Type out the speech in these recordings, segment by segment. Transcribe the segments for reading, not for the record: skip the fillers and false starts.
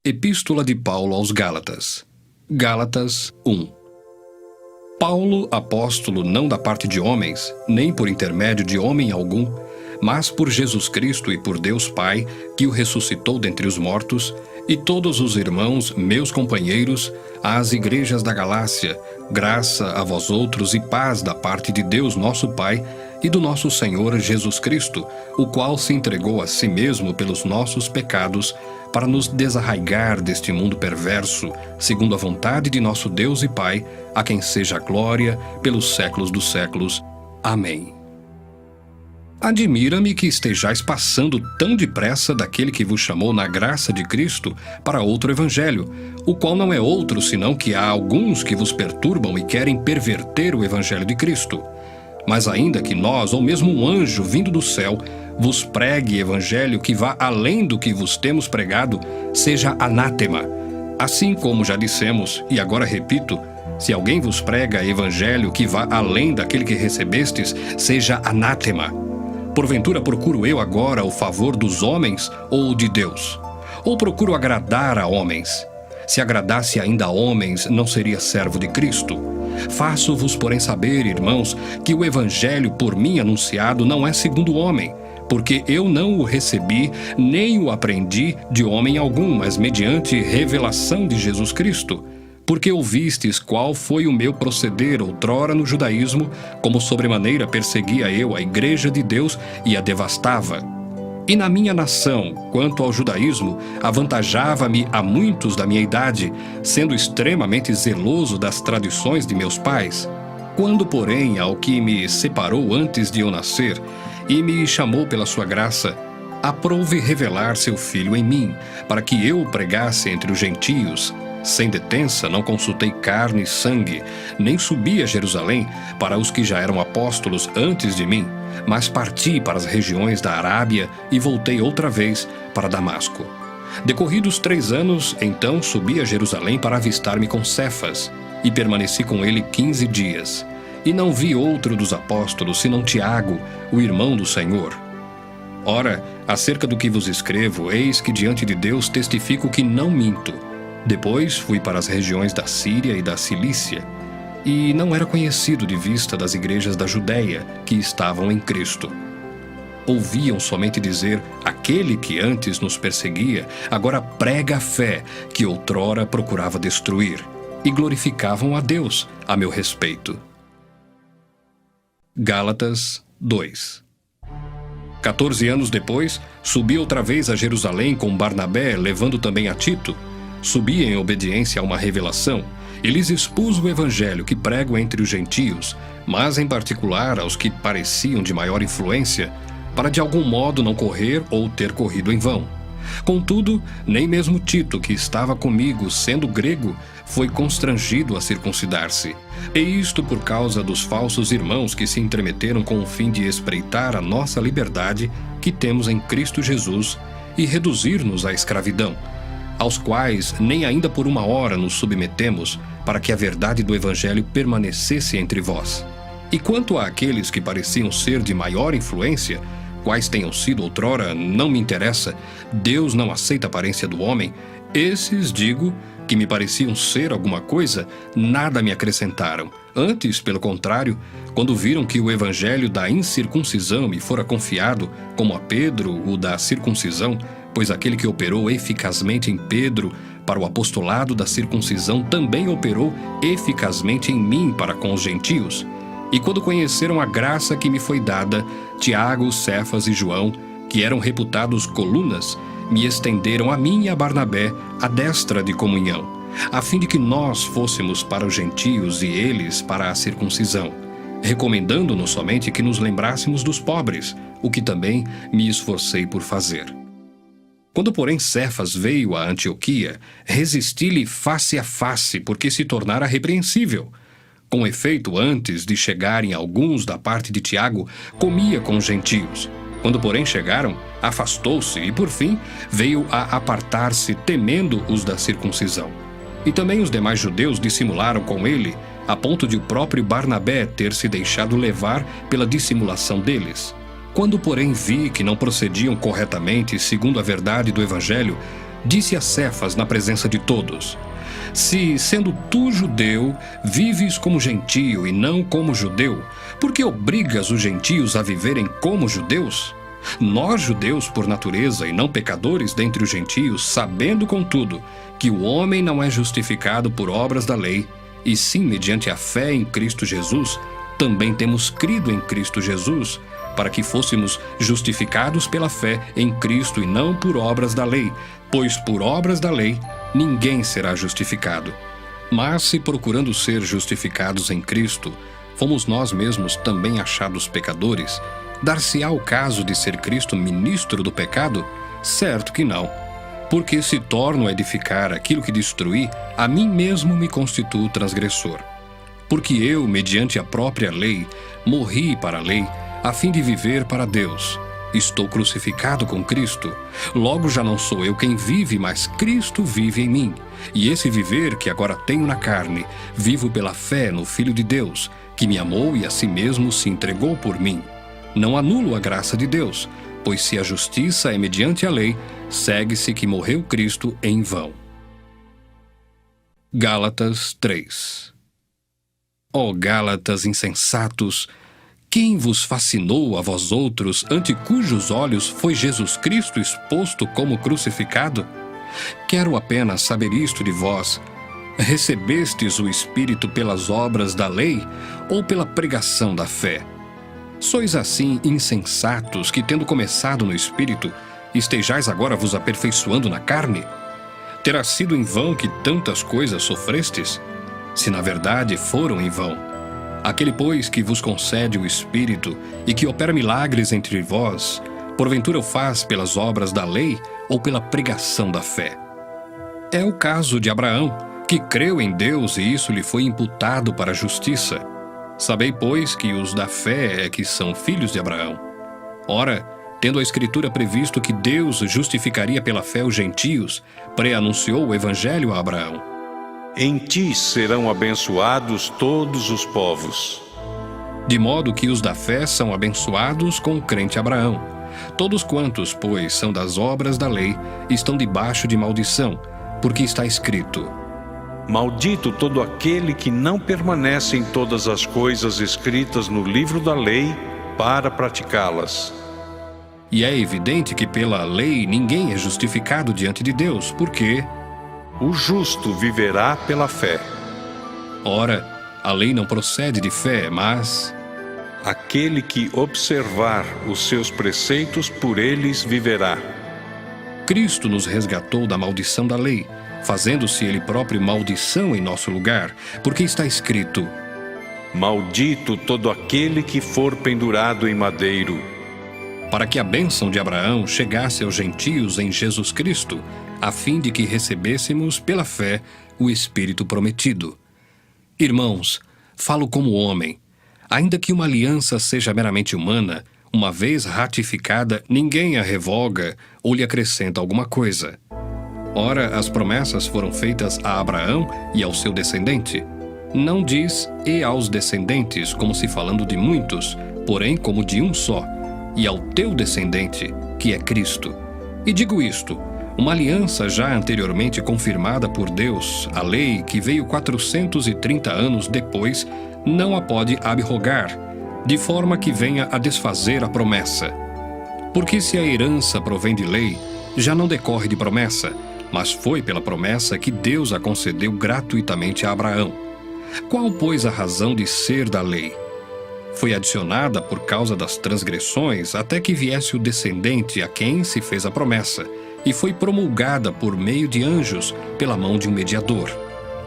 Epístola de Paulo aos Gálatas. Gálatas 1. Paulo, apóstolo não da parte de homens, nem por intermédio de homem algum, mas por Jesus Cristo e por Deus Pai, que o ressuscitou dentre os mortos, e todos os irmãos, meus companheiros, às igrejas da Galácia, graça a vós outros e paz da parte de Deus nosso Pai e do nosso Senhor Jesus Cristo, o qual se entregou a si mesmo pelos nossos pecados, para nos desarraigar deste mundo perverso, segundo a vontade de nosso Deus e Pai, a quem seja a glória pelos séculos dos séculos. Amém. Admira-me que estejais passando tão depressa daquele que vos chamou na graça de Cristo para outro evangelho, o qual não é outro senão que há alguns que vos perturbam e querem perverter o evangelho de Cristo. Mas ainda que nós, ou mesmo um anjo vindo do céu, vos pregue evangelho que vá além do que vos temos pregado, seja anátema. Assim como já dissemos, e agora repito, se alguém vos prega evangelho que vá além daquele que recebestes, seja anátema. Porventura procuro eu agora o favor dos homens ou de Deus? Ou procuro agradar a homens? Se agradasse ainda a homens, não seria servo de Cristo? Faço-vos, porém, saber, irmãos, que o evangelho por mim anunciado não é segundo o homem, porque eu não o recebi, nem o aprendi de homem algum, mas mediante revelação de Jesus Cristo. Porque ouvistes qual foi o meu proceder outrora no judaísmo, como sobremaneira perseguia eu a igreja de Deus e a devastava. E na minha nação, quanto ao judaísmo, avantajava-me a muitos da minha idade, sendo extremamente zeloso das tradições de meus pais. Quando, porém, ao que me separou antes de eu nascer, e me chamou pela sua graça, aprouve revelar seu Filho em mim, para que eu o pregasse entre os gentios. Sem detença, não consultei carne e sangue, nem subi a Jerusalém para os que já eram apóstolos antes de mim, mas parti para as regiões da Arábia e voltei outra vez para Damasco. Decorridos 3 anos, então subi a Jerusalém para avistar-me com Cefas, e permaneci com ele 15 dias. E não vi outro dos apóstolos, senão Tiago, o irmão do Senhor. Ora, acerca do que vos escrevo, eis que diante de Deus testifico que não minto. Depois fui para as regiões da Síria e da Cilícia, e não era conhecido de vista das igrejas da Judéia, que estavam em Cristo. Ouviam somente dizer, aquele que antes nos perseguia, agora prega a fé que outrora procurava destruir, e glorificavam a Deus a meu respeito. Gálatas 2. 14 anos depois, subi outra vez a Jerusalém com Barnabé, levando também a Tito. Subi em obediência a uma revelação, e lhes expus o evangelho que prego entre os gentios, mas em particular aos que pareciam de maior influência, para de algum modo não correr ou ter corrido em vão. Contudo, nem mesmo Tito, que estava comigo, sendo grego, foi constrangido a circuncidar-se. E isto por causa dos falsos irmãos que se entremeteram com o fim de espreitar a nossa liberdade que temos em Cristo Jesus e reduzir-nos à escravidão, aos quais nem ainda por uma hora nos submetemos, para que a verdade do Evangelho permanecesse entre vós. E quanto àqueles que pareciam ser de maior influência, quais tenham sido outrora, não me interessa, Deus não aceita a aparência do homem, esses, digo, que me pareciam ser alguma coisa, nada me acrescentaram. Antes, pelo contrário, quando viram que o evangelho da incircuncisão me fora confiado, como a Pedro o da circuncisão, pois aquele que operou eficazmente em Pedro para o apostolado da circuncisão também operou eficazmente em mim para com os gentios. E quando conheceram a graça que me foi dada, Tiago, Cefas e João, que eram reputados colunas, me estenderam a mim e a Barnabé a destra de comunhão, a fim de que nós fôssemos para os gentios e eles para a circuncisão, recomendando-nos somente que nos lembrássemos dos pobres, o que também me esforcei por fazer. Quando, porém, Cefas veio a Antioquia, resisti-lhe face a face, porque se tornara repreensível. Com efeito, antes de chegarem alguns da parte de Tiago, comia com os gentios. Quando, porém, chegaram, afastou-se e, por fim, veio a apartar-se, temendo os da circuncisão. E também os demais judeus dissimularam com ele, a ponto de o próprio Barnabé ter se deixado levar pela dissimulação deles. Quando, porém, vi que não procediam corretamente segundo a verdade do Evangelho, disse a Cefas na presença de todos: Se, sendo tu judeu, vives como gentio e não como judeu, por que obrigas os gentios a viverem como judeus? Nós, judeus por natureza e não pecadores dentre os gentios, sabendo, contudo, que o homem não é justificado por obras da lei, e sim mediante a fé em Cristo Jesus, também temos crido em Cristo Jesus, para que fôssemos justificados pela fé em Cristo e não por obras da lei, pois por obras da lei ninguém será justificado. Mas se procurando ser justificados em Cristo, fomos nós mesmos também achados pecadores, dar-se-á o caso de ser Cristo ministro do pecado? Certo que não. Porque se torno a edificar aquilo que destruí, a mim mesmo me constituo transgressor. Porque eu, mediante a própria lei, morri para a lei, a fim de viver para Deus. Estou crucificado com Cristo. Logo já não sou eu quem vive, mas Cristo vive em mim. E esse viver que agora tenho na carne, vivo pela fé no Filho de Deus, que me amou e a si mesmo se entregou por mim. Não anulo a graça de Deus, pois se a justiça é mediante a lei, segue-se que morreu Cristo em vão. Gálatas 3. Ó Gálatas insensatos! Quem vos fascinou a vós outros, ante cujos olhos foi Jesus Cristo exposto como crucificado? Quero apenas saber isto de vós: recebestes o Espírito pelas obras da lei ou pela pregação da fé? Sois assim insensatos que, tendo começado no Espírito, estejais agora vos aperfeiçoando na carne? Terá sido em vão que tantas coisas sofrestes? Se na verdade foram em vão. Aquele, pois, que vos concede o Espírito e que opera milagres entre vós, porventura o faz pelas obras da lei ou pela pregação da fé? É o caso de Abraão, que creu em Deus e isso lhe foi imputado para a justiça. Sabei, pois, que os da fé é que são filhos de Abraão. Ora, tendo a Escritura previsto que Deus justificaria pela fé os gentios, pré-anunciou o Evangelho a Abraão. Em ti serão abençoados todos os povos. De modo que os da fé são abençoados com o crente Abraão. Todos quantos, pois, são das obras da lei, estão debaixo de maldição, porque está escrito: Maldito todo aquele que não permanece em todas as coisas escritas no livro da lei para praticá-las. E é evidente que pela lei ninguém é justificado diante de Deus, porque o justo viverá pela fé. Ora, a lei não procede de fé, mas aquele que observar os seus preceitos, por eles viverá. Cristo nos resgatou da maldição da lei, fazendo-se ele próprio maldição em nosso lugar, porque está escrito: Maldito todo aquele que for pendurado em madeiro. Para que a bênção de Abraão chegasse aos gentios em Jesus Cristo, a fim de que recebêssemos pela fé o Espírito prometido. Irmãos, falo como homem. Ainda que uma aliança seja meramente humana, uma vez ratificada, ninguém a revoga ou lhe acrescenta alguma coisa. Ora, as promessas foram feitas a Abraão e ao seu descendente. Não diz "e aos descendentes", como se falando de muitos, porém como de um só, e ao teu descendente, que é Cristo. E digo isto: uma aliança já anteriormente confirmada por Deus, a lei, que veio 430 anos depois, não a pode abrogar, de forma que venha a desfazer a promessa. Porque se a herança provém de lei, já não decorre de promessa, mas foi pela promessa que Deus a concedeu gratuitamente a Abraão. Qual, pois, a razão de ser da lei? Foi adicionada por causa das transgressões até que viesse o descendente a quem se fez a promessa, e foi promulgada por meio de anjos pela mão de um mediador.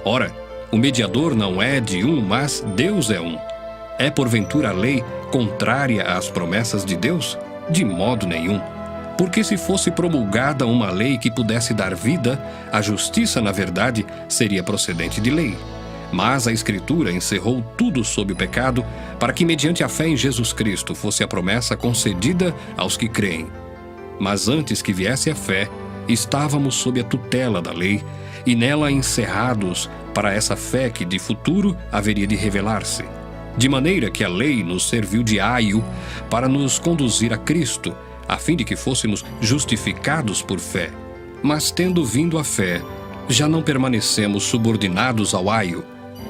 Ora, o mediador não é de um, mas Deus é um. É porventura a lei contrária às promessas de Deus? De modo nenhum. Porque se fosse promulgada uma lei que pudesse dar vida, a justiça, na verdade, seria procedente de lei. Mas a Escritura encerrou tudo sob o pecado, para que mediante a fé em Jesus Cristo fosse a promessa concedida aos que creem. Mas antes que viesse a fé, estávamos sob a tutela da lei, e nela encerrados para essa fé que de futuro haveria de revelar-se. De maneira que a lei nos serviu de aio para nos conduzir a Cristo, a fim de que fôssemos justificados por fé. Mas tendo vindo a fé, já não permanecemos subordinados ao aio,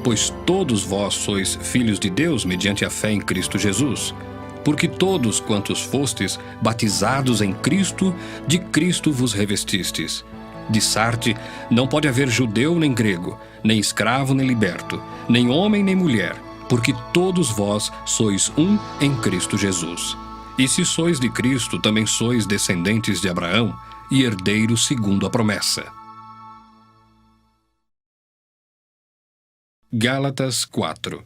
pois todos vós sois filhos de Deus mediante a fé em Cristo Jesus. Porque todos quantos fostes batizados em Cristo, de Cristo vos revestistes. De Sarte, não pode haver judeu nem grego, nem escravo nem liberto, nem homem nem mulher, porque todos vós sois um em Cristo Jesus. E se sois de Cristo, também sois descendentes de Abraão e herdeiros segundo a promessa. Gálatas 4.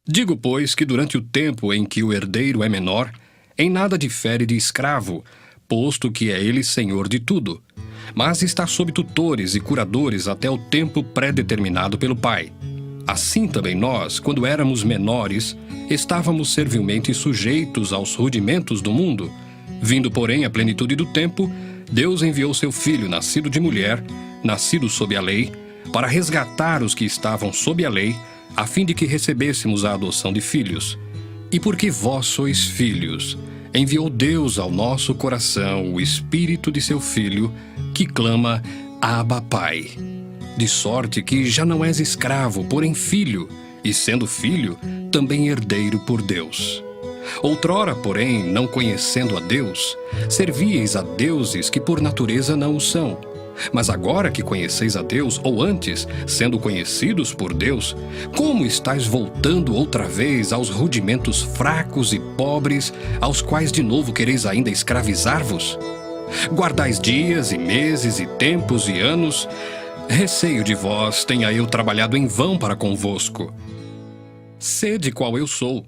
Digo, pois, que durante o tempo em que o herdeiro é menor, em nada difere de escravo, posto que é ele senhor de tudo, mas está sob tutores e curadores até o tempo pré-determinado pelo Pai. Assim também nós, quando éramos menores, estávamos servilmente sujeitos aos rudimentos do mundo. Vindo, porém, à plenitude do tempo, Deus enviou seu Filho, nascido de mulher, nascido sob a lei, para resgatar os que estavam sob a lei, a fim de que recebêssemos a adoção de filhos. E porque vós sois filhos, enviou Deus ao nosso coração o Espírito de seu Filho, que clama, Abba, Pai. De sorte que já não és escravo, porém filho, e sendo filho, também herdeiro por Deus. Outrora, porém, não conhecendo a Deus, servíeis a deuses que por natureza não o são. Mas agora que conheceis a Deus, ou antes, sendo conhecidos por Deus, como estáis voltando outra vez aos rudimentos fracos e pobres, aos quais de novo quereis ainda escravizar-vos? Guardais dias e meses e tempos e anos. Receio de vós tenha eu trabalhado em vão para convosco. Sede qual eu sou,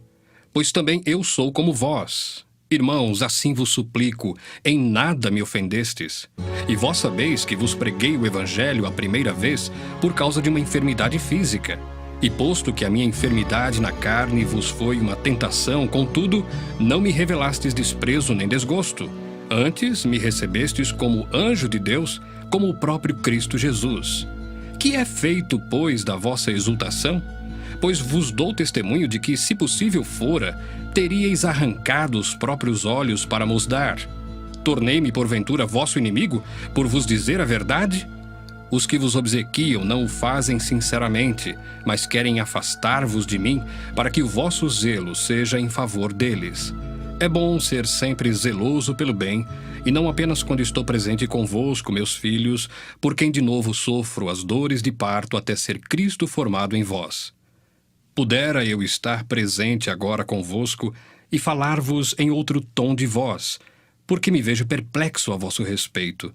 pois também eu sou como vós. Irmãos, assim vos suplico, em nada me ofendestes. E vós sabeis que vos preguei o Evangelho a primeira vez por causa de uma enfermidade física. E posto que a minha enfermidade na carne vos foi uma tentação, contudo, não me revelastes desprezo nem desgosto. Antes me recebestes como anjo de Deus, como o próprio Cristo Jesus. Que é feito, pois, da vossa exultação? Pois vos dou testemunho de que, se possível fora, teríeis arrancado os próprios olhos para mos dar. Tornei-me, porventura, vosso inimigo, por vos dizer a verdade? Os que vos obsequiam não o fazem sinceramente, mas querem afastar-vos de mim, para que o vosso zelo seja em favor deles. É bom ser sempre zeloso pelo bem, e não apenas quando estou presente convosco, meus filhos, por quem de novo sofro as dores de parto até ser Cristo formado em vós. Pudera eu estar presente agora convosco e falar-vos em outro tom de voz, porque me vejo perplexo a vosso respeito.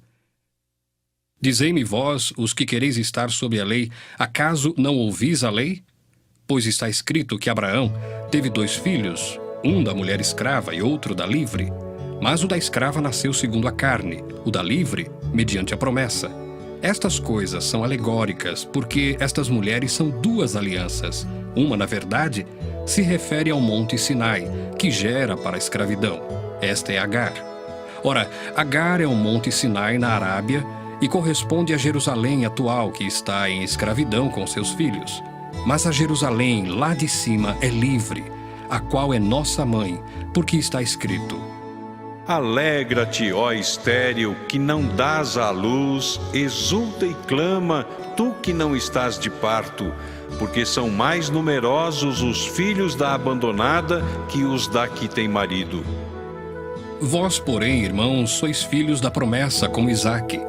Dizei-me vós, os que quereis estar sob a lei, acaso não ouvis a lei? Pois está escrito que Abraão teve 2 filhos, um da mulher escrava e outro da livre. Mas o da escrava nasceu segundo a carne, o da livre, mediante a promessa. Estas coisas são alegóricas, porque estas mulheres são 2 alianças. Uma, na verdade, se refere ao monte Sinai, que gera para a escravidão. Esta é Agar. Ora, Agar é o monte Sinai na Arábia e corresponde a Jerusalém atual, que está em escravidão com seus filhos. Mas a Jerusalém, lá de cima, é livre, a qual é nossa mãe, porque está escrito: Alegra-te, ó estéril, que não dás à luz, exulta e clama, tu que não estás de parto, porque são mais numerosos os filhos da abandonada que os da que tem marido. Vós, porém, irmãos, sois filhos da promessa como Isaque.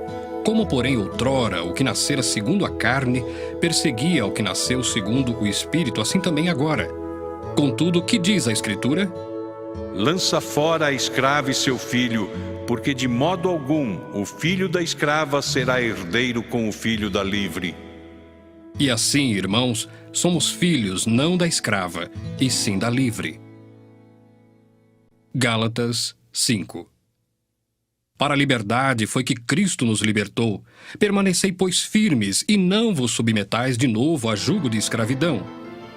Como, porém, outrora, o que nascera segundo a carne perseguia o que nasceu segundo o Espírito, assim também agora. Contudo, que diz a Escritura? Lança fora a escrava e seu filho, porque de modo algum o filho da escrava será herdeiro com o filho da livre. E assim, irmãos, somos filhos não da escrava, e sim da livre. Gálatas 5. Para a liberdade foi que Cristo nos libertou. Permanecei, pois, firmes, e não vos submetais de novo a jugo de escravidão.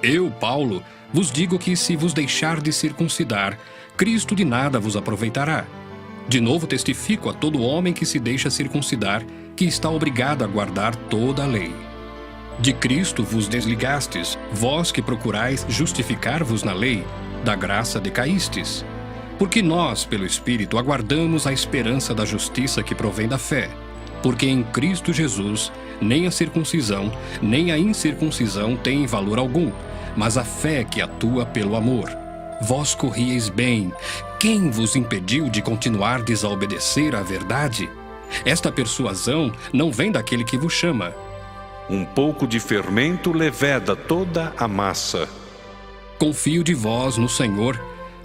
Eu, Paulo, vos digo que, se vos deixardes circuncidar, Cristo de nada vos aproveitará. De novo testifico a todo homem que se deixa circuncidar, que está obrigado a guardar toda a lei. De Cristo vos desligastes, vós que procurais justificar-vos na lei, da graça decaístes. Porque nós, pelo Espírito, aguardamos a esperança da justiça que provém da fé. Porque em Cristo Jesus, nem a circuncisão, nem a incircuncisão têm valor algum, mas a fé que atua pelo amor. Vós corrieis bem. Quem vos impediu de continuardes a obedecer à verdade? Esta persuasão não vem daquele que vos chama. Um pouco de fermento leveda toda a massa. Confio de vós no Senhor,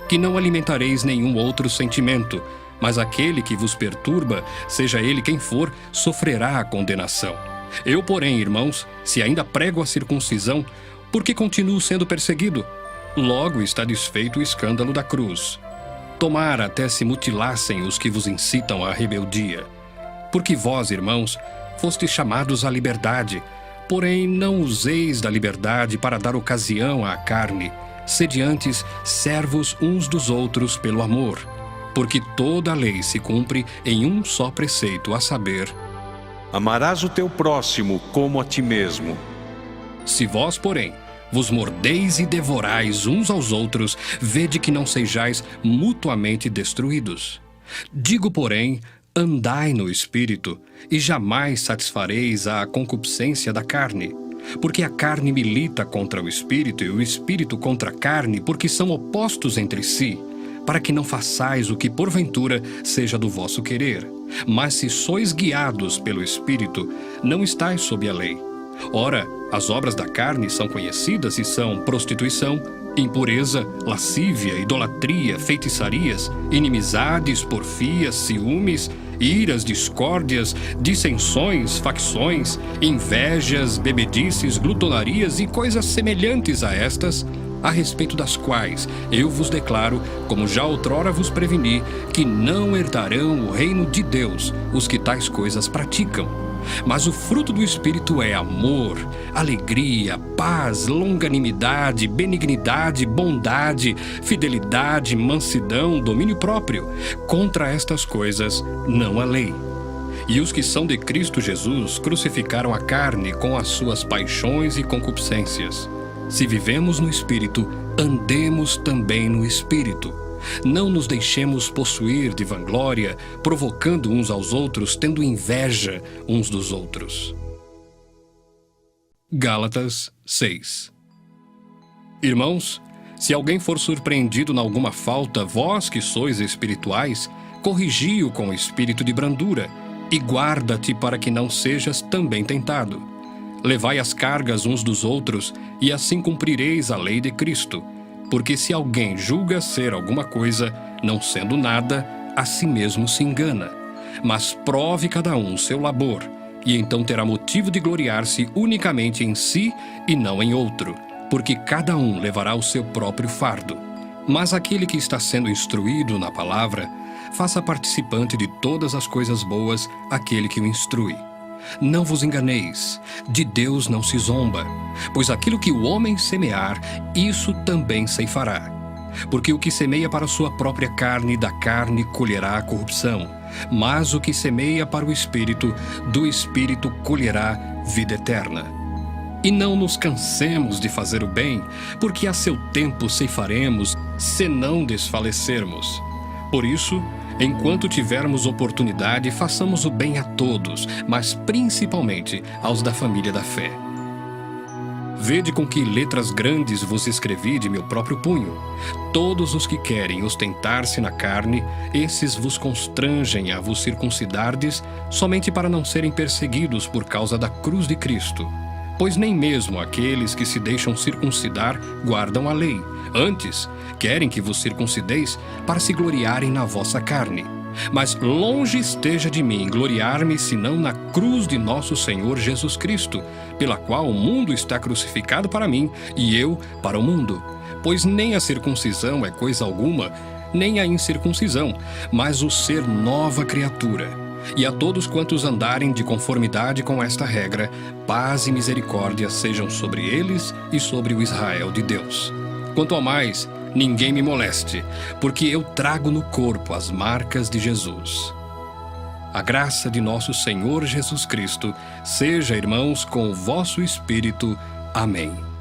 que não alimentareis nenhum outro sentimento, mas aquele que vos perturba, seja ele quem for, sofrerá a condenação. Eu, porém, irmãos, se ainda prego a circuncisão, por que continuo sendo perseguido? Logo está desfeito o escândalo da cruz. Tomara até se mutilassem os que vos incitam à rebeldia. Porque vós, irmãos, fostes chamados à liberdade, porém não useis da liberdade para dar ocasião à carne. Sede antes servos uns dos outros pelo amor. Porque toda a lei se cumpre em um só preceito, a saber: amarás o teu próximo como a ti mesmo. Se vós, porém, vos mordeis e devorais uns aos outros, vede que não sejais mutuamente destruídos. Digo, porém, andai no Espírito, e jamais satisfareis a concupiscência da carne. Porque a carne milita contra o Espírito, e o Espírito contra a carne, porque são opostos entre si, para que não façais o que porventura seja do vosso querer. Mas se sois guiados pelo Espírito, não estais sob a lei. Ora, as obras da carne são conhecidas e são prostituição, impureza, lascívia, idolatria, feitiçarias, inimizades, porfias, ciúmes, iras, discórdias, dissensões, facções, invejas, bebedices, glutonarias e coisas semelhantes a estas, a respeito das quais eu vos declaro, como já outrora vos preveni, que não herdarão o reino de Deus os que tais coisas praticam. Mas o fruto do Espírito é amor, alegria, paz, longanimidade, benignidade, bondade, fidelidade, mansidão, domínio próprio. Contra estas coisas não há lei. E os que são de Cristo Jesus crucificaram a carne com as suas paixões e concupiscências. Se vivemos no Espírito, andemos também no Espírito. Não nos deixemos possuir de vanglória, provocando uns aos outros, tendo inveja uns dos outros. Gálatas 6. Irmãos, se alguém for surpreendido em alguma falta, vós que sois espirituais, corrigi-o com espírito de brandura, e guarda-te para que não sejas também tentado. Levai as cargas uns dos outros, e assim cumprireis a lei de Cristo. Porque se alguém julga ser alguma coisa, não sendo nada, a si mesmo se engana. Mas prove cada um seu labor, e então terá motivo de gloriar-se unicamente em si e não em outro, porque cada um levará o seu próprio fardo. Mas aquele que está sendo instruído na palavra, faça participante de todas as coisas boas aquele que o instrui. Não vos enganeis, de Deus não se zomba, pois aquilo que o homem semear, isso também ceifará. Porque o que semeia para a sua própria carne, da carne colherá a corrupção, mas o que semeia para o Espírito, do Espírito colherá vida eterna. E não nos cansemos de fazer o bem, porque a seu tempo ceifaremos, se não desfalecermos. Por isso, enquanto tivermos oportunidade, façamos o bem a todos, mas principalmente aos da família da fé. Vede com que letras grandes vos escrevi de meu próprio punho. Todos os que querem ostentar-se na carne, esses vos constrangem a vos circuncidardes, somente para não serem perseguidos por causa da cruz de Cristo. Pois nem mesmo aqueles que se deixam circuncidar guardam a lei. Antes, querem que vos circuncideis para se gloriarem na vossa carne. Mas longe esteja de mim gloriar-me senão na cruz de nosso Senhor Jesus Cristo, pela qual o mundo está crucificado para mim e eu para o mundo. Pois nem a circuncisão é coisa alguma, nem a incircuncisão, mas o ser nova criatura. E a todos quantos andarem de conformidade com esta regra, paz e misericórdia sejam sobre eles e sobre o Israel de Deus. Quanto ao mais, ninguém me moleste, porque eu trago no corpo as marcas de Jesus. A graça de nosso Senhor Jesus Cristo seja, irmãos, com o vosso espírito. Amém.